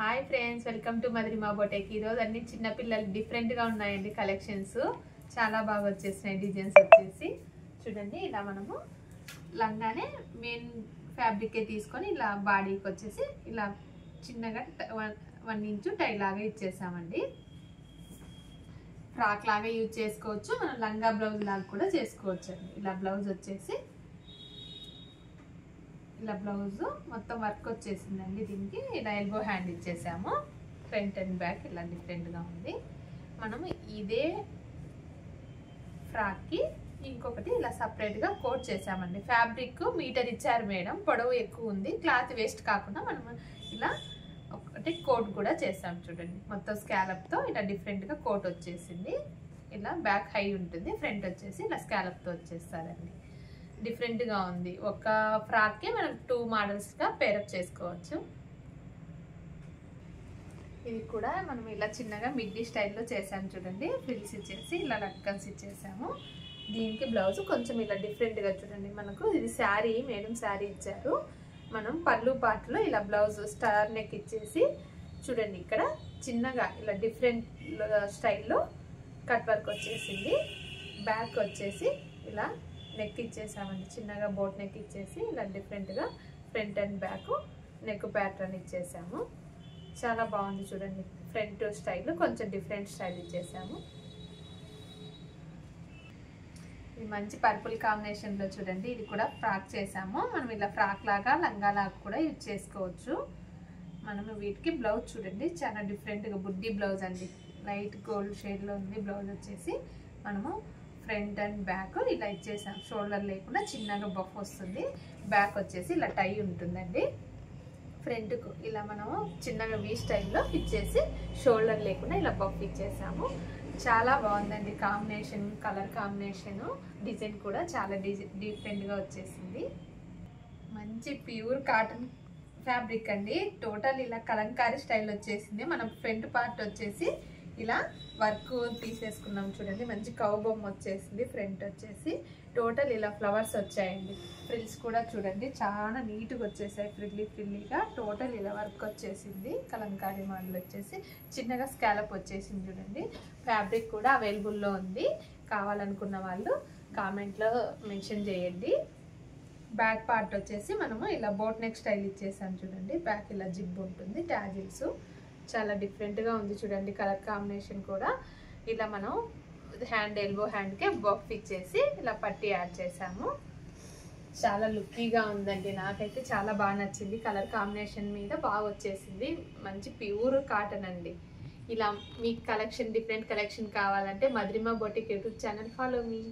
Hi friends, welcome to Madhurima బొటేక్. ఈరోజు అన్ని చిన్న పిల్లలు డిఫరెంట్గా ఉన్నాయండి కలెక్షన్స్. చాలా బాగా వచ్చేసినాయి డిజైన్స్ వచ్చేసి. చూడండి, ఇలా మనము లంగానే మెయిన్ ఫ్యాబ్రికే తీసుకొని ఇలా బాడీకి వచ్చేసి ఇలా చిన్నగా 1 ఇంచు టై లాగా ఇచ్చేసామండి. ఫ్రాక్ లాగా యూజ్ చేసుకోవచ్చు, మనం లంగా బ్లౌజ్ లాగా కూడా చేసుకోవచ్చు అండి. ఇలా బ్లౌజ్ వచ్చేసి ఇలా బ్లౌజ్ మొత్తం వర్క్ వచ్చేసిందండి. దీనికి ఇలా ఎల్బో హ్యాండ్ ఇచ్చేసాము. ఫ్రంట్ అండ్ బ్యాక్ ఇలా డిఫరెంట్గా ఉంది. మనము ఇదే ఫ్రాక్కి ఇంకొకటి ఇలా సపరేట్గా కోట్ చేసామండి. ఫ్యాబ్రిక్ మీటర్ ఇచ్చారు మేడం, పొడవు ఎక్కువ ఉంది, క్లాత్ వేస్ట్ కాకుండా మనం ఇలా ఒకటి కోట్ కూడా చేసాం. చూడండి, మొత్తం స్కాలప్తో ఇలా డిఫరెంట్గా కోట్ వచ్చేసింది. ఇలా బ్యాక్ హై ఉంటుంది, ఫ్రంట్ వచ్చేసి ఇలా స్కాలప్తో వచ్చేస్తారండి. డిఫరెంట్గా ఉంది. ఒక ఫ్రాక్కి మనం 2 మోడల్స్గా పేరప్ చేసుకోవచ్చు. ఇది కూడా మనం ఇలా చిన్నగా మిడ్డీ స్టైల్లో చేసాము. చూడండి, ఫ్రిల్స్ ఇచ్చేసి ఇలా లక్కన్స్ ఇచ్చేసాము. దీనికి బ్లౌజ్ కొంచెం ఇలా డిఫరెంట్గా చూడండి. మనకు ఇది శారీ, మేడం శారీ ఇచ్చారు. మనం పళ్ళు పాటలో ఇలా బ్లౌజ్ స్టార్ నెక్ ఇచ్చేసి చూడండి, ఇక్కడ చిన్నగా ఇలా డిఫరెంట్ స్టైల్లో కట్ వర్క్ వచ్చేసింది. బ్యాక్ వచ్చేసి ఇలా నెక్ ఇచ్చేసామండి. చిన్నగా బోట్ నెక్ ఇచ్చేసి ఇలా డిఫరెంట్గా front and back neck pattern ఇచ్చేసాము. చాలా బాగుంది చూడండి. ఫ్రంట్ స్టైల్ కొంచెం డిఫరెంట్ స్టైల్ ఇచ్చేసాము. ఇది మంచి పర్పుల్ కాంబినేషన్లో చూడండి. ఇది కూడా ఫ్రాక్ చేసాము. మనం ఇలా ఫ్రాక్ లాగా లంగా లాగా కూడా యూజ్ చేసుకోవచ్చు. మనము వీటికి బ్లౌజ్ చూడండి, చాలా డిఫరెంట్గా బుడ్డీ బ్లౌజ్ అండి. లైట్ గోల్డ్ షేడ్లో ఉంది బ్లౌజ్ వచ్చేసి. మనము ఫ్రంట్ అండ్ బ్యాక్ ఇలా ఇచ్చేసాం. షోల్డర్ లేకుండా చిన్నగా బఫ్ వస్తుంది. బ్యాక్ వచ్చేసి ఇలా టై ఉంటుందండి. ఫ్రంట్కు ఇలా మనము చిన్నగా వీ స్టైల్లో ఇచ్చేసి షోల్డర్ లేకుండా ఇలా బఫ్ ఇచ్చేసాము. చాలా బాగుందండి కాంబినేషన్, కలర్ కాంబినేషను, డిజైన్ కూడా చాలా డిఫరెంట్గా వచ్చేసింది. మంచి ప్యూర్ కాటన్ ఫ్యాబ్రిక్ అండి. టోటల్ ఇలా కలంకారీ స్టైల్ వచ్చేసింది. మనం ఫ్రంట్ పార్ట్ వచ్చేసి ఇలా వర్క్ తీసేసుకున్నాం. చూడండి, మంచి కౌ బొమ్మ వచ్చేసింది. ఫ్రంట్ వచ్చేసి టోటల్ ఇలా ఫ్లవర్స్ వచ్చాయండి. ఫ్రిల్స్ కూడా చూడండి, చాలా నీట్గా వచ్చేసాయి. ఫ్రిల్లీగా టోటల్ ఇలా వర్క్ వచ్చేసింది. కలంకారీ మోడల్ వచ్చేసి చిన్నగా స్కాలప్ వచ్చేసింది. చూడండి, ఫ్యాబ్రిక్ కూడా అవైలబుల్లో ఉంది. కావాలనుకున్న వాళ్ళు కామెంట్లో మెన్షన్ చేయండి. బ్యాక్ పార్ట్ వచ్చేసి మనము ఇలా బోట్ నెక్ స్టైల్ ఇచ్చేసాం. చూడండి, బ్యాక్ ఇలా జిబ్ ఉంటుంది, ట్యాజిల్స్ చాలా డిఫరెంట్గా ఉంది. చూడండి, కలర్ కాంబినేషన్ కూడా ఇలా మనం హ్యాండ్ ఎల్బో హ్యాండ్కే బఫ్ ఇచ్చేసి ఇలా పట్టి యాడ్ చేసాము. చాలా లుక్కీగా ఉందండి. నాకైతే చాలా బాగా నచ్చింది. కలర్ కాంబినేషన్ మీద బాగా వచ్చేసింది. మంచి ప్యూర్ కాటన్ అండి. ఇలా మీకు కలెక్షన్, డిఫరెంట్ కలెక్షన్ కావాలంటే Madhurima boutique YouTube channel follow me.